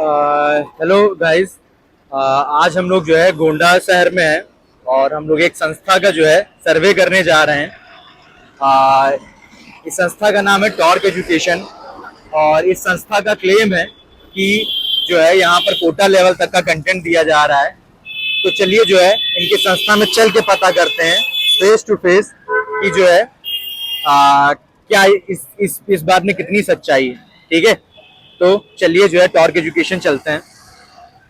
Hello guys. आज हम लोग जो है गोंडा शहर में हैं और हम लोग एक संस्था का जो है सर्वे करने जा रहे हैं। अ, इस संस्था का नाम है टॉर्क एजुकेशन और इस संस्था का क्लेम है कि जो है यहाँ पर कोटा लेवल तक का कंटेंट दिया जा रहा है। तो चलिए जो है इनके संस्था में चल के पता करते हैं फेस टू फेस कि जो है क्या इस बात में कितनी सच्चाई है। ठीक है, तो चलिए जो है टॉर्क एजुकेशन चलते हैं।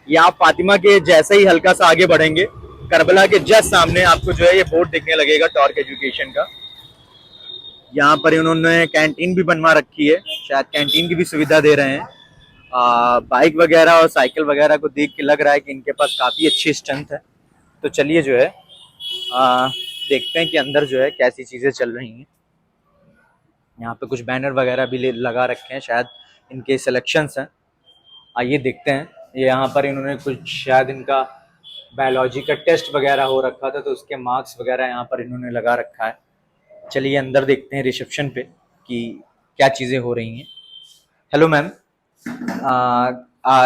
ये आप फातिमा के जैसे ही हल्का सा आगे बढ़ेंगे, करबला के जस्ट सामने आपको जो है ये बोर्ड दिखने लगेगा टॉर्क एजुकेशन का। यहाँ पर इन्होंने कैंटीन भी बनवा रखी है, शायद कैंटीन की भी सुविधा दे रहे हैं। बाइक वगैरह और साइकिल वगैरह को देख के लग रहा है कि इनके पास काफ़ी अच्छी स्ट्रेंथ है। तो चलिए जो है देखते हैं कि अंदर जो है कैसी चीज़ें चल रही हैं। यहाँ पे कुछ बैनर वगैरह भी लगा रखे हैं, शायद इनके सिलेक्शंस हैं। आइए देखते हैं। ये यहाँ पर इन्होंने कुछ शायद इनका बायोलॉजी का टेस्ट वगैरह हो रखा था, तो उसके मार्क्स वगैरह यहाँ पर इन्होंने लगा रखा है। चलिए अंदर देखते हैं रिसेप्शन पे कि क्या चीज़ें हो रही हैं। हेलो मैम,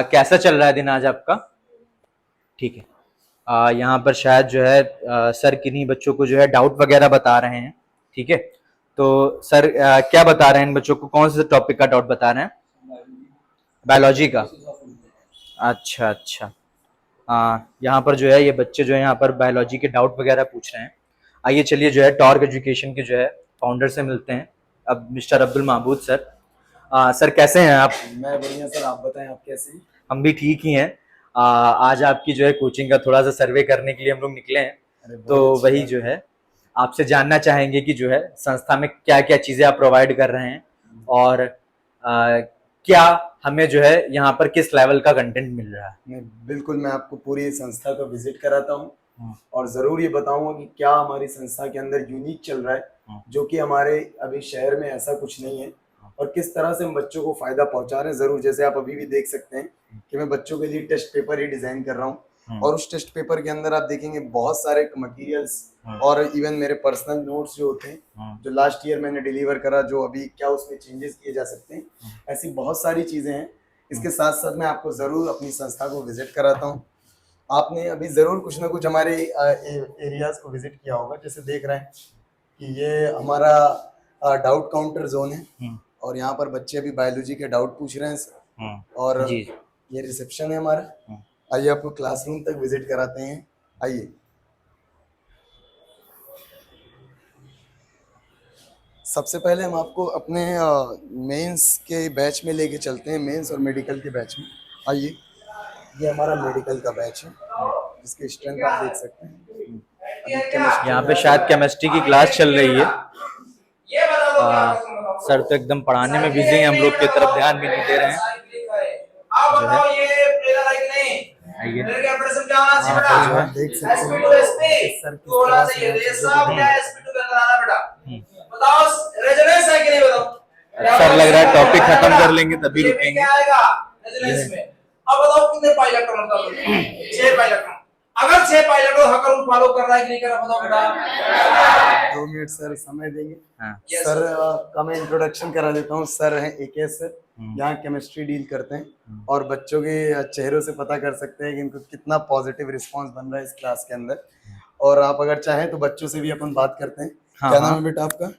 कैसा चल रहा है दिन आज आपका? ठीक है। यहाँ पर शायद जो है सर किन्हीं बच्चों को जो है डाउट वगैरह बता रहे हैं। ठीक है, तो सर क्या बता रहे हैं इन बच्चों को, कौन से टॉपिक का डाउट बता रहे हैं? बायोलॉजी का। अच्छा अच्छा। यहाँ पर जो है ये बच्चे जो है यहाँ पर बायोलॉजी के डाउट वगैरह पूछ रहे हैं। आइए चलिए जो है टॉर्क एजुकेशन के जो है फाउंडर से मिलते हैं, अब मिस्टर अब्दुल महबूद सर। सर कैसे हैं आप? मैं बढ़िया सर, आप बताएं आप कैसे हैं? हम भी ठीक ही हैं। आज आपकी जो है कोचिंग का थोड़ा सा सर्वे करने के लिए हम लोग निकले हैं। तो वही जो है आपसे जानना चाहेंगे कि जो है संस्था में क्या क्या चीज़ें आप प्रोवाइड कर रहे हैं और क्या हमें जो है यहाँ पर किस लेवल का कंटेंट मिल रहा है। बिल्कुल, मैं आपको पूरी संस्था का विजिट कराता हूँ और ज़रूर ये बताऊंगा कि क्या हमारी संस्था के अंदर यूनिक चल रहा है जो कि हमारे अभी शहर में ऐसा कुछ नहीं है और किस तरह से हम बच्चों को फ़ायदा पहुंचा रहे हैं। ज़रूर, जैसे आप अभी भी देख सकते हैं कि मैं बच्चों के लिए टेस्ट पेपर ही डिज़ाइन कर रहा हूँ और उस टेस्ट पेपर के अंदर आप देखेंगे बहुत सारे मटेरियल्स और इवन मेरे पर्सनल नोट्स जो होते हैं जो लास्ट ईयर मैंने डिलीवर करा, जो अभी क्या उसमें चेंजेस किए जा सकते हैं, ऐसी बहुत सारी चीज़ें हैं। इसके साथ साथ मैं आपको ज़रूर अपनी संस्था को विजिट कराता हूँ। आपने अभी ज़रूर कुछ ना कुछ हमारे एरियाज़ को विजिट किया होगा। जैसे देख रहे हैं कि ये हमारा डाउट काउंटर जोन है और यहाँ पर बच्चे अभी बायोलॉजी के डाउट पूछ रहे हैं सर। और जी। ये रिसेप्शन है हमारा। आइए आपको क्लासरूम तक विजिट कराते हैं। आइए। सबसे पहले हम आपको अपने मेंस के बैच में लेके चलते हैं, मेंस और मेडिकल के बैच में। आइए, ये हमारा मेडिकल का बैच है जिसकी स्ट्रेंथ आप देख सकते हैं। यहाँ पे शायद केमिस्ट्री की क्लास चल रही है। सर तो एकदम पढ़ाने में बिजी हैं, हम लोग की तरफ ध्यान भी नहीं दे रहे हैं जो है। आइए आप देख सकते हैं सर किस तरह से सर लग रहा है टॉपिक खत्म कर लेंगे तभी रुकेंगे। अब बताओ कितने पायलट मतलब 6 पायलट। अगर 6 पायलट हो हकर फॉलो कर रहा है कि नहीं कर रहा बताओ बेटा। 2 मिनट सर समय देंगे। हाँ। सर का मैं इंट्रोडक्शन करा देता हूँ। सर हैं एकेएस सर, यहाँ केमिस्ट्री डील करते हैं और बच्चों के चेहरों से पता कर सकते हैं कि इनको कितना पॉजिटिव रिस्पांस बन रहा है इस क्लास के अंदर। और आप अगर चाहें तो बच्चों से भी अपन बात करते हैं। हाँ, क्या नाम है बेटा आपका?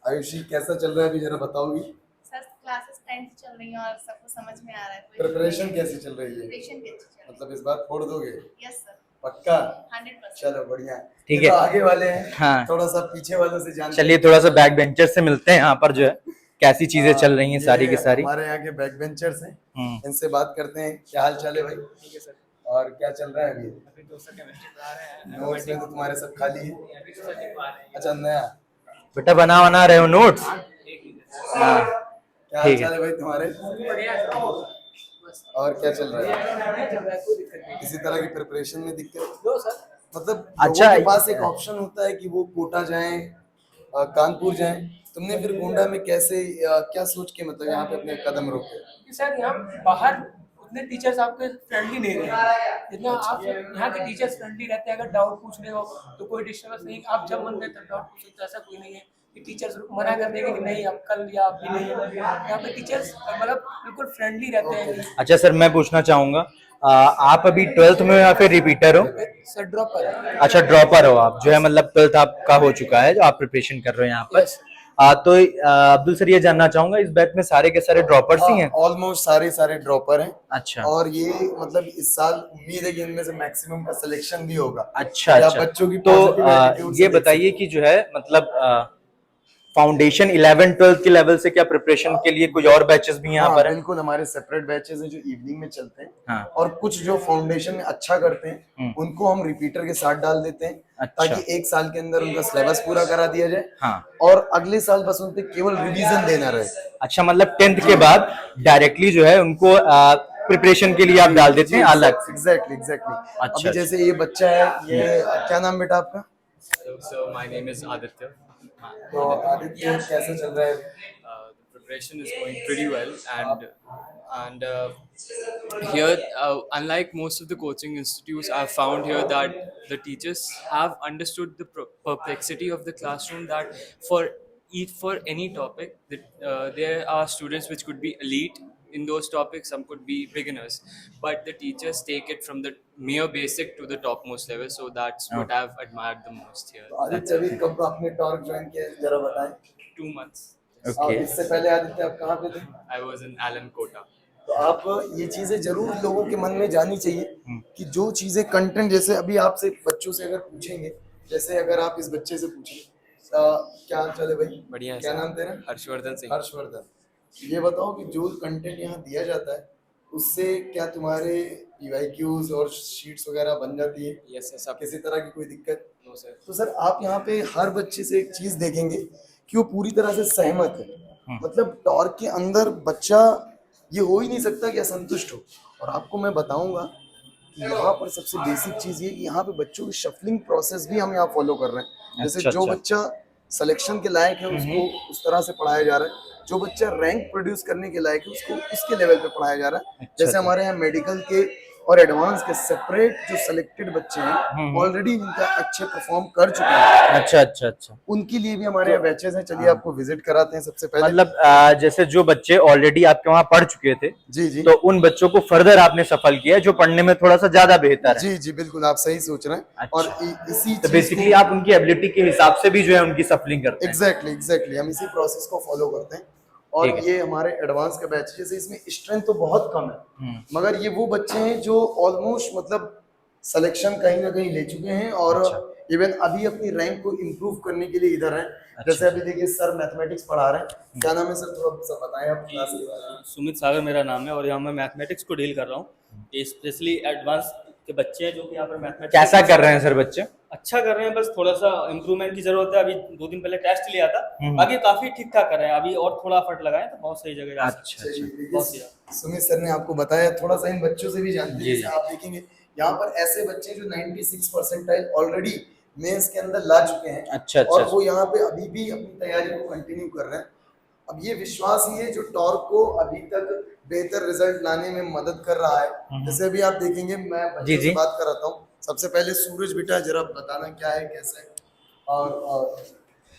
आयुषी, कैसा चल रहा है अभी, जरा बताओगी? सर क्लासेस 10 से चल रही हैं और सबको समझ में आ रहा है। प्रिपरेशन कैसी चल रही है? प्रिपरेशन भी अच्छी चल रही है। मतलब इस बार फोड़ दोगे? यस सर, पक्का? 100%। चलो बढ़िया। ठीक ये है। तो आगे वाले हैं, हाँ। थोड़ा सा पीछे वालों से जान। चलिए थोड़ा सा बैक बेंचर से मिलते हैं, यहाँ पर जो है कैसी चीजें चल रही हैं सारी की सारी। हमारे यहाँ के बैक बेंचर्स हैं, इनसे बात करते हैं। क्या हाल चाल है भाई? ठीक है सर। और क्या चल रहा है अभी? तो सर केमिस्ट्री पढ़ा रहे हैं। नोट्स में तो तुम्हारे सब खाली है। अच्छा, नया बेटा बना रहे हो नोट्स? हाँ क्या हाल चाल है भाई तुम्हारे? और क्या चल रहा है? किसी तरह की प्रिपरेशन में दिक्कत? मतलब अच्छा, लोगों के पास एक ऑप्शन होता है कि वो कोटा जाएं, कानपुर जाएं। तुमने फिर गोंडा में कैसे क्या सोच के मतलब यहाँ पे अपने कदम रोके? सर यहाँ बाहर उतने टीचर्स आपके फ्रेंडली नहीं रहे जितना आप यहाँ के टीचर्स फ्रेंडली रहते हैं। अगर डाउट पूछने हो तो कोई डिस्टर्बेंस नहीं, आप जब मन करे तब डाउट पूछ सकते, ऐसा कोई नहीं है कि टीचर्स मना कर देंगे कि नहीं अब कल या अभी नहीं। यहाँ पे टीचर्स मतलब बिल्कुल फ्रेंडली रहते हैं। अच्छा सर, मैं पूछना चाहूंगा, आप अभी 12th में हो या फिर रिपीटर हो? सर ड्रॉपर है। अच्छा, ड्रॉपर हो आप, जो है मतलब 12th आपका हो चुका है, जो आप प्रिपरेशन कर रहे हो यहाँ पर। Yes. तो अब्दुल सर, ये जानना चाहूंगा, इस बैच में सारे के सारे ड्रॉपर्स ही हैं? ऑलमोस्ट सारे ड्रॉपर हैं। अच्छा और ये मतलब इस साल उम्मीद है कि इनमें से मैक्सिमम का सिलेक्शन भी होगा। अच्छा या अच्छा। बच्चों की तो positive attitude से ये देख बताइए सकते कि जो है मतलब फाउंडेशन 11 12 के लेवल से क्या प्रिपरेशन के लिए कुछ और बैचेस भी हैं। यहाँ हाँ, पर हैं? बिल्कुल हमारे सेपरेट बैचेस हैं जो इवनिंग में चलते हैं। हाँ। और कुछ जो फाउंडेशन में अच्छा करते हैं उनको हम रिपीटर के साथ डाल देते हैं, अच्छा। ताकि एक साल के अंदर उनका सिलेबस पूरा करा दिया जाए। हाँ। और अगले साल बस उन पे केवल रिवीजन देना रहे। अच्छा, मतलब 10th के बाद डायरेक्टली जो है उनको प्रिपरेशन के लिए आप डाल देते हैं अलग से? एग्जैक्टली। अच्छा, अभी जैसे ये बच्चा है, ये क्या नाम बेटा आपका? So my name is Aditya. तो आदित्य कैसे चल रहा है? The preparation is going pretty well, and here, unlike most of the coaching institutes, I've found here that the teachers have understood the perplexity of the classroom. That for any topic, that there are students which could be elite in those topics, some could be beginners, but the teachers take it from the mere basic to the topmost level. So that's what I've admired the most here. तो आदित्य अभी कब आपने torque join किया है, जरा बताएं। 2 months. और इससे पहले आदित्य आप कहाँ पे थे? I was in Alan Kota. तो आप ये चीजें जरूर लोगों के मन में जानी चाहिए कि जो चीजें कंटेंट, जैसे अभी आपसे बच्चों से अगर पूछेंगे, जैसे अगर आप इस बच्चे से पूछें क्या हाल चाल है भाई? बढ़िया है क्या सर। नाम तेरा? हर्षवर्धन सिंह। हर्षवर्धन। ये बताओ कि जो कंटेंट यहाँ दिया जाता है उससे क्या तुम्हारे PYQs और शीट्स वगैरह बन जाती है? यस सर, सब। किसी तरह की कोई दिक्कत? No sir. तो सर आप यहाँ पे हर बच्चे से एक चीज देखेंगे कि वो पूरी तरह से सहमत है। मतलब टॉर्क के अंदर बच्चा ये हो ही नहीं सकता कि असंतुष्ट हो। और आपको मैं बताऊंगा कि यहाँ पर सबसे बेसिक चीज ये कि यहाँ पे बच्चों की शफलिंग प्रोसेस भी हम यहाँ फॉलो कर रहे हैं। जैसे अच्छा, जो अच्छा। बच्चा सिलेक्शन के लायक है उसको उस तरह से पढ़ाया जा रहा है, जो बच्चा रैंक प्रोड्यूस करने के लायक है उसको उसके लेवल पे पढ़ाया जा रहा है। जैसे अच्छा। हमारे यहाँ मेडिकल के और एडवांस के सेपरेट जो सिलेक्टेड बच्चे हैं ऑलरेडी इनका अच्छे परफॉर्म कर चुके हैं, अच्छा अच्छा अच्छा। उनके लिए भी हमारे यहाँ बैचेस हैं। चलिए आपको विजिट कराते हैं सबसे पहले। मतलब जैसे जो बच्चे ऑलरेडी आपके वहाँ पढ़ चुके थे, जी तो उन बच्चों को फर्दर आपने सफल किया, जो पढ़ने में थोड़ा सा ज्यादा बेहतर है। जी बिल्कुल, आप सही सोच रहे हैं। अच्छा। और इसी तो बेसिकली आप उनकी एबिलिटी के हिसाब से भी जो है उनकी सफलिंग करते हैं। एग्जैक्टली हम इसी प्रोसेस को फॉलो करते हैं। और ठीक है। ये हमारे एडवांस का बैच, जैसे इसमें स्ट्रेंथ तो बहुत कम है, मगर ये वो बच्चे हैं जो ऑलमोस्ट मतलब सिलेक्शन कहीं ना कहीं ले चुके हैं और इवन अभी अपनी रैंक को इम्प्रूव करने के लिए इधर हैं। जैसे अभी देखिए सर मैथमेटिक्स पढ़ा रहे हैं, क्या नाम है सर? थोड़ा सा बताएं आप क्लास के बारे में। सुमित सागर मेरा नाम है और यहाँ मैं मैथमेटिक्स को डील कर रहा हूँ। स्पेशली एडवांस के बच्चे हैं जो कि यहाँ पर मैथमेटिक्स कैसा कर रहे हैं सर बच्चे? अच्छा कर रहे हैं, बस थोड़ा सा इम्प्रूवमेंट की जरूरत है। अभी 2 दिन पहले टेस्ट लिया था, बाकी काफी ठीक ठाक कर रहे हैं। अभी और थोड़ा एफर्ट लगाएं तो बहुत सही जगह जा सकते हैं। चलिए, बहुत सही। सुमित सर ने आपको बताया, थोड़ा सा इन बच्चों से भी जानते जी, हैं। जैसे आप देखेंगे यहाँ पर ऐसे बच्चे जो 96 परसेंटाइल ऑलरेडी मेंस के अंदर ला चुके हैं। अच्छा, अच्छा, और वो यहाँ पे अभी भी अपनी तैयारी को कंटिन्यू कर रहे हैं। अब ये विश्वास ही है जो टॉर्क को अभी तक बेहतर रिजल्ट लाने में मदद कर रहा है। जैसे अभी आप देखेंगे, मैं बच्चों से बात कराता हूँ। सबसे पहले सूरज बेटा जरा बताना क्या है, कैसा है और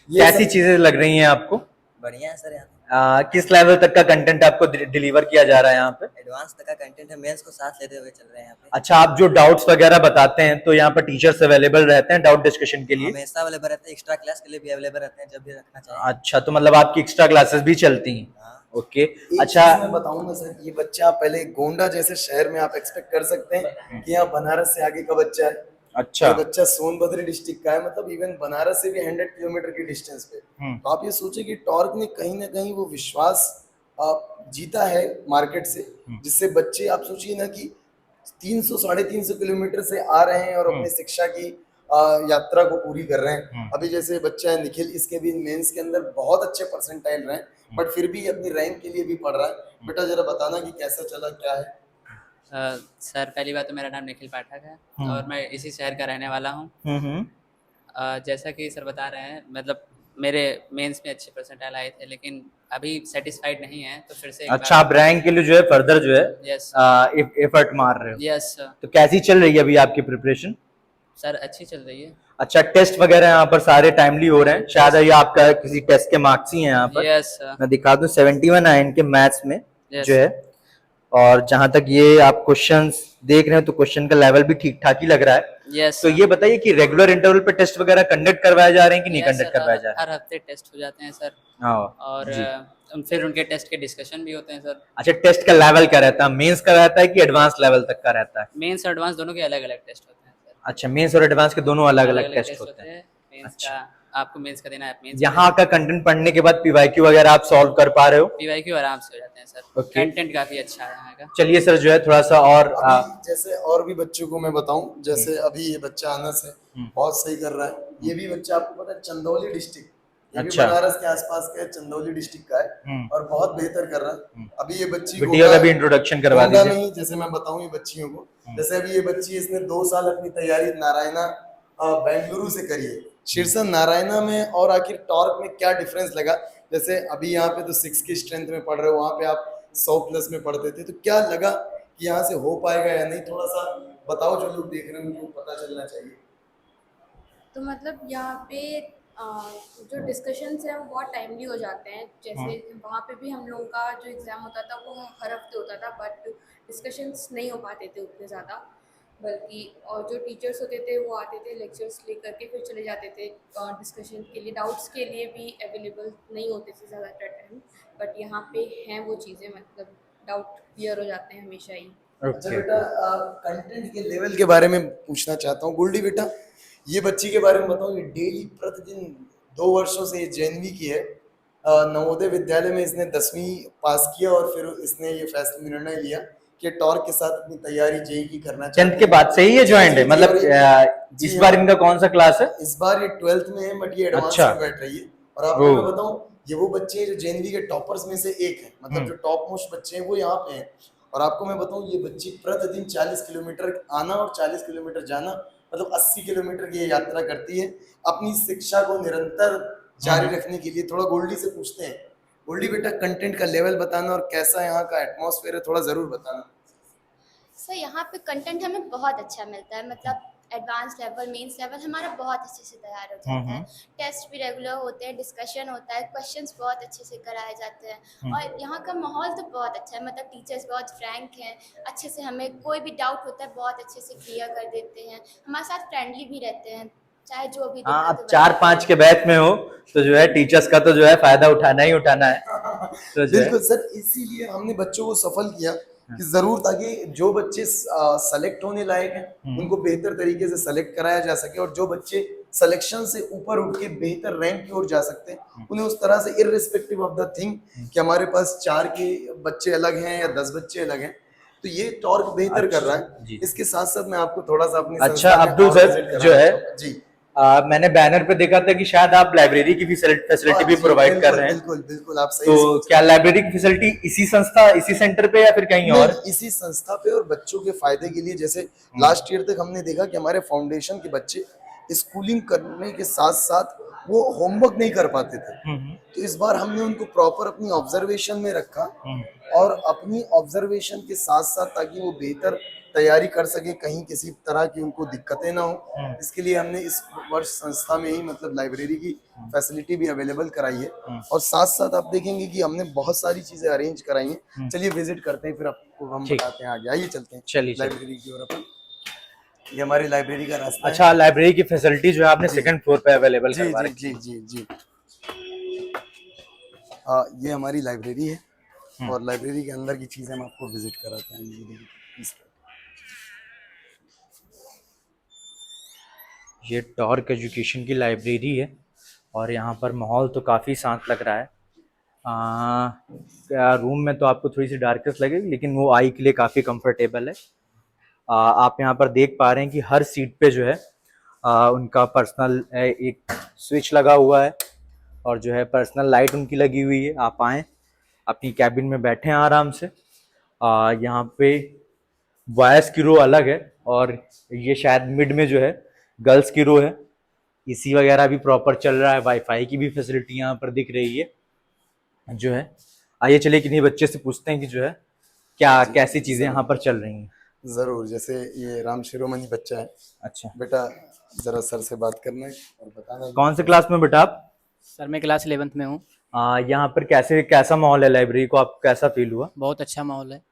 ये कैसी चीजें लग रही हैं आपको? बढ़िया है सर। यहाँ किस लेवल तक का कंटेंट आपको डिलीवर किया जा रहा है यहाँ पे? एडवांस तक का कंटेंट है, मेंस को साथ लेते हुए चल रहे हैं यहाँ पे। अच्छा, आप जो डाउट्स वगैरह बताते हैं तो यहाँ पर टीचर्स अवेलेबल रहते हैं डाउट डिस्कशन के लिए? हमेशा अवेलेबल रहते हैं, एक्स्ट्रा क्लास के लिए भी अवेलेबल रहते हैं जब भी रखना चाहें। अच्छा, तो मतलब आपकी एक्स्ट्रा क्लासेस भी चलती हैं? ओके। एक अच्छा, चीज़ मैं बताऊंगा सर, ये बच्चा पहले गोंडा जैसे शहर में आप एक्सपेक्ट कर सकते हैं कि यहाँ बनारस से आगे का बच्चा है। अच्छा, ये बच्चा सोनभद्र डिस्ट्रिक्ट का है, मतलब इवन बनारस से भी 100 किलोमीटर की डिस्टेंस पे। तो आप ये सोचे कि टॉर्क ने कहीं ना कहीं वो विश्वास जीता है मार्केट से, जिससे बच्चे आप सोचिए ना कि 300 350 किलोमीटर से आ रहे हैं और अपनी शिक्षा की यात्रा को पूरी कर रहे हैं। अभी जैसे बच्चा है निखिल, इसके भी मेंस के अंदर बहुत अच्छे परसेंटाइल रहे, बट फिर भी अपनी रैंक के लिए भी पढ़ रहा है। बेटा जरा बताना कि कैसा चला, क्या है? सर पहली बात तो मेरा नाम निखिल पाठक है और मैं इसी शहर का रहने वाला हूँ। जैसा कि सर बता रहे हैं, मतलब मेरे मेंस में अच्छे परसेंटाइल आए थे, लेकिन अभी सेटिस्फाइड नहीं है, तो फिर से अच्छा, आप रैंक के लिए जो है फर्दर जो है यस एफर्ट मार रहे हो? Yes sir. तो कैसी चल रही है अभी आपकी प्रिपरेशन? सर अच्छी चल रही है। अच्छा, टेस्ट वगैरह यहाँ पर सारे टाइमली हो रहे हैं? शायद ये आपका किसी टेस्ट के मार्क्स ही हैं यहाँ पर। Yes sir. मैं दिखा दूं 71 आए इनके मैथ्स में Yes. जो है। और जहां तक ये आप क्वेश्चंस देख रहे हैं तो क्वेश्चन का लेवल भी ठीक ठाक ही लग रहा है। यस तो ये बताइए कि रेगुलर इंटरवल पे टेस्ट वगैरह कंडक्ट करवाए जा रहे हैं कि नहीं कंडक्ट करवाए जा रहे हर हफ्ते टेस्ट हो जाते हैं सर। हैं? और जी। फिर उनके टेस्ट के डिस्कशन भी होते हैं सर। अच्छा, टेस्ट का लेवल क्या रहता है? मेंस का रहता है कि एडवांस लेवल तक का रहता है? मेंस और एडवांस दोनों के अलग अलग टेस्ट होते हैं सर। अच्छा, मेंस और एडवांस के दोनों अलग अलग टेस्ट होते हैं। मेंस अच्छा। का आपको मेंस का देना है, मेंस यहाँ का कंटेंट पढ़ने के बाद पीवाईक्यू वगैरह आप सॉल्व कर पा रहे हो? पीवाईक्यू आराम से हो जाते हैं सर। Okay. कंटेंट काफी अच्छा है यहाँ का। चलिए सर, जो है थोड़ा सा और अभी जैसे और भी बच्चों को मैं बताऊं, जैसे अभी ये बच्चा अनस है, बहुत सही कर रहा है। ये भी बच्चा आपको पता है चंदौली डिस्ट्रिक्ट, ये भी अच्छा। बनारस के आसपास का है, चंदौली डिस्ट्रिक्ट का है और बहुत बेहतर कर रहा है। अभी ये बच्ची वीडियो का भी इंट्रोडक्शन करवा गोंडा दीजिए। में ही, जैसे मैं बताऊं ये बच्चियों को, जैसे अभी ये बच्ची, इसने 2 साल अपनी तैयारी नारायणा बेंगलुरु से करी है। शीर्षण नारायणा में और आखिर टॉर्क में क्या डिफरेंस लगा? जैसे अभी यहाँ पे तो 6 की स्ट्रेंथ में पढ़ रहे हो, वहाँ पे आप 100+ में पढ़ते थे, तो क्या लगा कि यहाँ से हो पाएगा या नहीं? थोड़ा सा बताओ, जो लोग देख रहे हैं उनको पता चलना चाहिए। तो मतलब यहाँ पे जो डिस्कशंस हैं वो बहुत टाइमली हो जाते हैं। जैसे वहाँ पे भी हम लोगों का जो एग्ज़ाम होता था वो हर हफ्ते होता था, बट डिस्कशंस नहीं हो पाते थे उतने ज़्यादा। बल्कि और जो टीचर्स होते थे वो आते थे, लेक्चर्स लेकर के फिर चले जाते थे डिस्कशन के लिए। डाउट्स के लिए भी अवेलेबल नहीं होते थे ज़्यादातर टाइम, बट यहाँ पे हैं वो चीज़ें, मतलब डाउट क्लियर हो जाते हैं हमेशा ही। अच्छा बेटा, कंटेंट के लेवल के बारे में पूछना चाहता हूँ। गोल्डी बेटा, ये बच्ची के बारे में बताओ। ये डेली प्रतिदिन 2 वर्षों से ये जेएनवी की है, नवोदय विद्यालय में इसने 10वीं पास किया और फिर इसने ये फैसला निर्णय लिया कि टॉर्क के साथ अपनी तैयारी जेई की करना चाहती है। 10th के बाद से ही ये ज्वाइंट है, मतलब इस बार इनका कौन सा क्लास है? इस बार ये 12th में है, बट ये एडवांस अच्छा। में बैठ रही है। और आपको मैं बताऊं, ये वो बच्चे हैं जो जेएनवी के टॉपर्स में से एक है, मतलब जो टॉप मोस्ट बच्चे हैं वो यहाँ पे हैं। और आपको मैं बताऊं, ये बच्ची प्रतिदिन 40 किलोमीटर आना और 40 किलोमीटर जाना, मतलब 80 किलोमीटर की ये यात्रा करती है अपनी शिक्षा को निरंतर जारी रखने के लिए। थोड़ा गोल्डी से पूछते हैं। गोल्डी बेटा, कंटेंट का लेवल बताना और कैसा यहाँ का एटमॉस्फेयर है, थोड़ा जरूर बताना। सर यहाँ पे कंटेंट हमें बहुत अच्छा मिलता है, मतलब एडवांस लेवल, मेंस लेवल हमारा बहुत अच्छे से तैयार हो जाता है। टेस्ट भी रेगुलर होते हैं, डिस्कशन होता है, क्वेश्चंस बहुत अच्छे से कराए जाते हैं। और यहाँ का माहौल तो बहुत अच्छा है, मतलब टीचर्स बहुत फ्रैंक हैं, अच्छे से हमें कोई भी डाउट होता है बहुत अच्छे से क्लियर कर देते हैं, हमारे साथ फ्रेंडली भी रहते हैं, चाहे जो भी। हाँ, अब 4-5 के बैच में हो तो जो है टीचर्स का तो जो है फायदा उठाना ही उठाना है। तो बिल्कुल सर, इसीलिए हमने बच्चों को सफल किया कि जरूर, ताकि जो बच्चे सेलेक्ट होने लायक हैं उनको बेहतर तरीके से सेलेक्ट कराया जा सके, और जो बच्चे सिलेक्शन से ऊपर उठ के बेहतर रैंक की ओर जा सकते हैं उन्हें उस तरह से, इररिस्पेक्टिव ऑफ द थिंग कि हमारे पास 4 के बच्चे अलग हैं या 10 बच्चे अलग हैं, तो ये टॉर्क बेहतर कर रहा है। इसके साथ साथ मैं आपको थोड़ा सा अपनी अच्छा अब्दुल सर, जो है जी, मैंने बैनर पे देखा था कि शायद आप लाइब्रेरी की भी फैसिलिटी भी प्रोवाइड कर रहे हैं। बिल्कुल बिल्कुल, आप सही। तो क्या लाइब्रेरी की फैसिलिटी इसी संस्था, इसी सेंटर पे या फिर कहीं और? इसी संस्था पे, और बच्चों के फायदे के लिए। जैसे लास्ट ईयर तक हमने देखा कि हमारे फाउंडेशन के बच्चे स्कूलिंग करने के साथ साथ वो होमवर्क नहीं कर पाते थे, तो इस बार हमने उनको प्रॉपर अपनी ऑब्जर्वेशन में रखा, और अपनी ऑब्जर्वेशन के साथ साथ ताकि वो बेहतर तैयारी कर सके, कहीं किसी तरह की उनको दिक्कतें ना हो, इसके लिए हमने इस वर्ष संस्था में ही मतलब लाइब्रेरी की फैसिलिटी भी अवेलेबल कराई है। और साथ साथ आप देखेंगे कि हमने बहुत सारी चीजें अरेंज कराई हैं। चलिए विजिट करते हैं, फिर आपको हम बताते हैं आगे। आइए चलते हैं, चलिए लाइब्रेरी की ओर अपन। ये हमारी लाइब्रेरी का रास्ता है। अच्छा, लाइब्रेरी की फैसिलिटी जो है आपने 2nd फ्लोर पे अवेलेबल करवा रखी है। जी। ये हमारी लाइब्रेरी है, और लाइब्रेरी के अंदर की चीजें हम आपको विजिट कराते हैं। ये टॉर्क एजुकेशन की लाइब्रेरी है, और यहाँ पर माहौल तो काफ़ी शांत लग रहा है। रूम में तो आपको थोड़ी सी डार्कनेस लगेगी, लेकिन वो आई के लिए काफ़ी कंफर्टेबल है। आप यहाँ पर देख पा रहे हैं कि हर सीट पे जो है उनका पर्सनल एक स्विच लगा हुआ है, और जो है पर्सनल लाइट उनकी लगी हुई है। आप आएँ, अपनी कैबिन में बैठें आराम से। यहाँ पे बॉयज़ की रो अलग है, और ये शायद मिड में जो है गर्ल्स की रो है। एसी वगैरह भी प्रॉपर चल रहा है, वाईफाई की भी फैसिलिटी यहाँ पर दिख रही है जो है। आइए चलिए किन्हीं बच्चे से पूछते हैं कि जो है क्या कैसी चीज़ें यहाँ पर चल रही हैं। जरूर। जैसे ये राम शिरोमणि बच्चा है, अच्छा, बेटा जरा सर से बात करना है और बताना है। कौन से क्लास में बेटा आप? सर मैं क्लास 11th में हूँ। यहाँ पर कैसा माहौल है लाइब्रेरी को, आप कैसा फील हुआ? बहुत अच्छा माहौल है।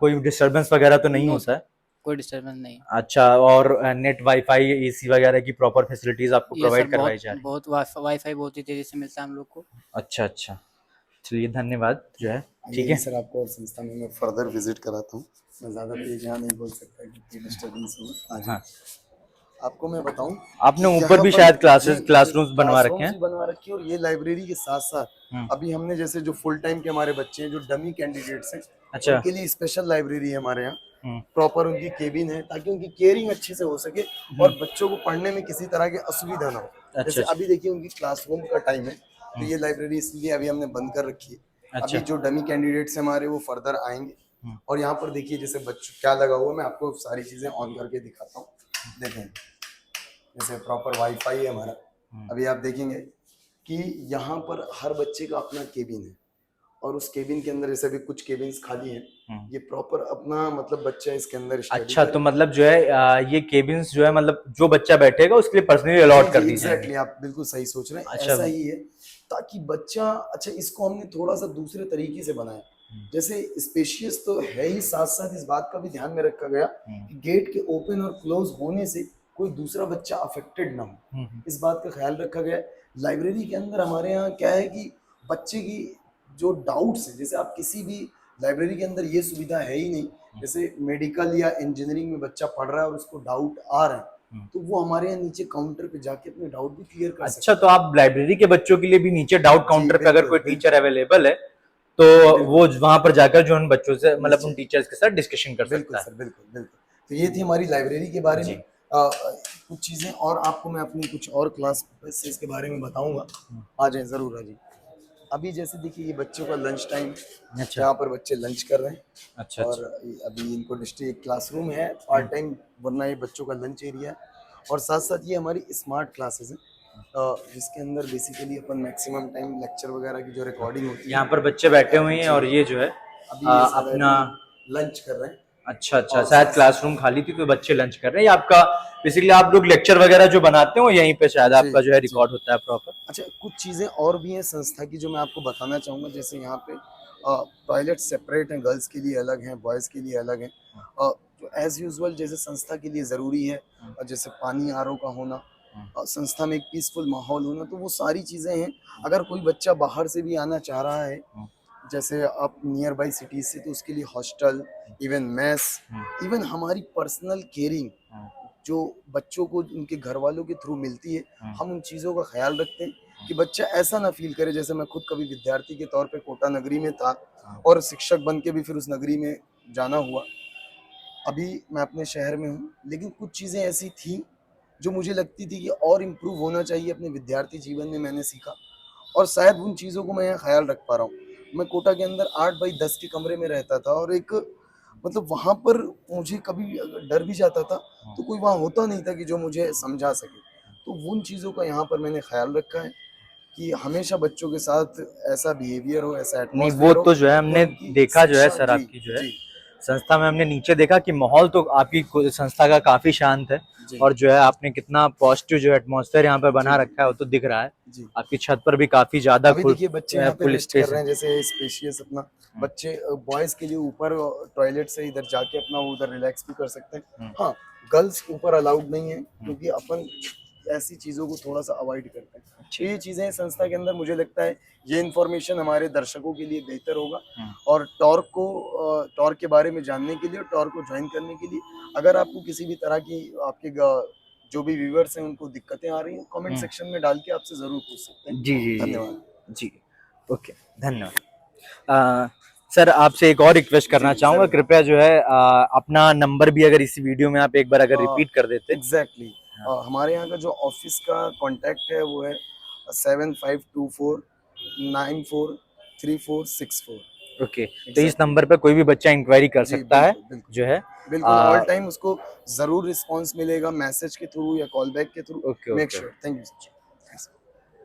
कोई डिस्टरबेंस वगैरह तो नहीं No, होता है? कोई डिस्टर्बेंस नहीं। अच्छा, और नेट वाईफाई एसी वगैरह की प्रॉपर फैसिलिटीज आपको ये प्रोवाइड सब करवाई बहुत जा रही है? बहुत वाईफाई बहुत ही तेजी से मिलता है हम लोग को। अच्छा अच्छा, चलिए धन्यवाद जो है, ठीक यही है। सर आपको और संस्था में मैं फर्दर विजिट कराता हूँ। मैं ज़्यादा तेज यहाँ नहीं बोल सकता क्योंकि डिस्टर्बेंस होगा। आज हाँ, आपको मैं बताऊं, आपने कि ऊपर यहाँ भी पर शायद जी क्लासरूम्स बनवा रखे क्लासरूम्स हैं। भी बनवा रखी है, और ये लाइब्रेरी के साथ साथ हम्म, अभी हमने जैसे जो फुल टाइम के हमारे बच्चे हैं जो डमी कैंडिडेट्स हैं, अच्छा, उनके लिए स्पेशल लाइब्रेरी है हमारे यहाँ। हम्म, प्रॉपर उनकी केबिन है ताकि उनकी केयरिंग अच्छे से हो सके और बच्चों को पढ़ने में किसी तरह की असुविधा ना हो। अच्छा जैसे अच्छा, अभी देखिए उनकी क्लासरूम का टाइम है, तो ये लाइब्रेरी इसलिए अभी हमने बंद कर रखी है। अच्छा, अभी जो डमी कैंडिडेट्स हैं हमारे वो फर्दर आएंगे। और यहाँ पर देखिए जैसे बच्चों क्या लगा हुआ है, मैं आपको सारी चीजें ऑन करके दिखाता हूँ। देखें, जैसे प्रॉपर वाईफाई है हमारा। अभी आप देखेंगे कि यहाँ पर हर बच्चे का अपना केबिन है, और उस केबिन के अंदर जैसे भी कुछ केबिन्स खाली हैं, ये प्रॉपर अपना मतलब बच्चा इसके अंदर स्टडी अच्छा, तो मतलब जो है ये केबिन्स जो है मतलब जो बच्चा बैठेगा उसके लिए पर्सनली अलॉट कर दी जाएंगी। एग्जैक्टली, आप बिल्कुल सही सोच रहे हैं। अच्छा, ऐसा ही है ताकि बच्चा, अच्छा इसको हमने थोड़ा सा दूसरे तरीके से बनाया। जैसे स्पेशियस तो है ही, साथ साथ इस बात का भी ध्यान में रखा गया कि गेट के ओपन और क्लोज होने से कोई दूसरा बच्चा अफेक्टेड ना हो, इस बात का ख्याल रखा गया। लाइब्रेरी के अंदर हमारे यहाँ क्या है कि बच्चे की जो डाउट्स है, जैसे आप किसी भी लाइब्रेरी के अंदर ये सुविधा है ही नहीं, जैसे मेडिकल या इंजीनियरिंग में बच्चा पढ़ रहा है और उसको डाउट आ रहा है, तो वो हमारे यहाँ नीचे काउंटर पे जाके अपने डाउट भी क्लियर कर सकते अच्छा, तो आप लाइब्रेरी के बच्चों के लिए भी नीचे डाउट काउंटर पे अगर बिल्कुल, कोई टीचर अवेलेबल है तो वो वहां पर जाकर जो उन बच्चों से मतलब उन टीचर्स के साथ डिस्कशन कर बिल्कुल सकता है। सर, बिल्कुल बिल्कुल। तो ये थी हमारी लाइब्रेरी के बारे में कुछ चीजें, और आपको मैं अपनी कुछ और क्लास के बारे में बताऊंगा। आ जाए, जरूर आ जाइए। अभी जैसे देखिए ये बच्चों का लंच टाइम, अच्छा, यहाँ पर बच्चे लंच कर रहे हैं। अच्छा, और अभी इनको डिस्ट्रिक्ट क्लासरूम है पार्ट टाइम, वरना ये बच्चों का लंच एरिया है। और साथ साथ ये हमारी स्मार्ट क्लासेस हैं, जिसके अंदर बेसिकली अपन मैक्सिमम टाइम लेक्चर वगैरह की जो रिकॉर्डिंग होती है, यहाँ पर बच्चे बैठे हुए हैं और ये जो है अभी ये सब अपना लंच कर रहे हैं। अच्छा अच्छा, शायद क्लासरूम खाली थी तो बच्चे लंच कर रहे हैं। ये आपका बेसिकली आप लोग लेक्चर वगैरह जो बनाते हो यहीं पे शायद आपका जो है रिकॉर्ड होता है प्रॉपर। अच्छा, कुछ चीज़ें और भी हैं संस्था की जो मैं आपको बताना चाहूँगा। जैसे यहाँ पे टॉयलेट सेपरेट हैं, गर्ल्स के लिए अलग हैं, बॉयज़ के लिए अलग हैं। जो एज़ यूजुअल जैसे संस्था के लिए ज़रूरी है, और जैसे पानी आरओ का होना, संस्था में एक पीसफुल माहौल होना, तो वो सारी चीज़ें हैं। अगर कोई बच्चा बाहर से भी आना चाह रहा है, जैसे आप नियर बाई सिटीज से, तो उसके लिए हॉस्टल, इवन मेस, इवन हमारी पर्सनल केयरिंग जो बच्चों को उनके घर वालों के थ्रू मिलती है, हम उन चीज़ों का ख्याल रखते हैं कि बच्चा ऐसा ना फील करे। जैसे मैं खुद कभी विद्यार्थी के तौर पे कोटा नगरी में था और शिक्षक बन के भी फिर उस नगरी में जाना हुआ। अभी मैं अपने शहर में हूँ, लेकिन कुछ चीज़ें ऐसी थी जो मुझे लगती थी कि और इम्प्रूव होना चाहिए अपने विद्यार्थी जीवन में, मैंने सीखा, और शायद उन चीज़ों को मैं यहाँ ख्याल रख पा रहा हूँ। मैं कोटा के अंदर 8 बाई 10 के कमरे में रहता था, और एक मतलब वहाँ पर मुझे कभी अगर डर भी जाता था तो कोई वहाँ होता नहीं था कि जो मुझे समझा सके। तो उन चीज़ों का यहाँ पर मैंने ख्याल रखा है कि हमेशा बच्चों के साथ ऐसा बिहेवियर हो, ऐसा नहीं, एटमॉस्फेयर वो हो, तो जो है हमने और उनकी देखा जो है शिक्षा- सर, जी, आपकी जो है जी, संस्था में हमने नीचे देखा कि माहौल तो आपकी संस्था का काफी शांत है, जी। और जो है आपने कितना पॉजिटिव जो एटमॉस्फेयर यहाँ पर बना जी, रखा है वो तो दिख रहा है। जी। आपकी छत पर भी काफी ज्यादा अभी देखिए बच्चे यहाँ पे फुल रेस्ट कर स्पेस रहे है। हैं, जैसे स्पेशियस अपना बच्चे बॉयज के लिए ऊपर टॉयलेट से इधर जाके अपना वो उधर रिलैक्स भी कर सकते हैं। हाँ, गर्ल्स ऊपर अलाउड नहीं है क्योंकि अपन ऐसी चीज़ों को थोड़ा सा अवॉइड करते हैं। तो ये चीज़ें संस्था के अंदर, मुझे लगता है ये इन्फॉर्मेशन हमारे दर्शकों के लिए बेहतर होगा। और टॉर्क के बारे में जानने के लिए और टॉर्क को ज्वाइन करने के लिए, अगर आपको किसी भी तरह की आपके जो भी व्यूअर्स हैं उनको दिक्कतें आ रही हैं, कमेंट सेक्शन में डाल के आपसे ज़रूर पूछ सकते हैं। जी जी धन्यवाद जी, ओके, धन्यवाद। सर आपसे एक और रिक्वेस्ट करना चाहूंगा, कृपया जो है अपना नंबर भी अगर इसी वीडियो में आप एक बार अगर रिपीट कर देते। एग्जैक्टली, हमारे यहाँ का जो ऑफिस का कॉन्टैक्ट है वो है 7524943464। ओके, तो इस नंबर पे कोई भी बच्चा इंक्वायरी कर सकता है जो है, बिल्कुल ऑल टाइम उसको जरूर रिस्पांस मिलेगा, मैसेज के थ्रू या कॉल बैक के through. Okay, make sure. Thank you.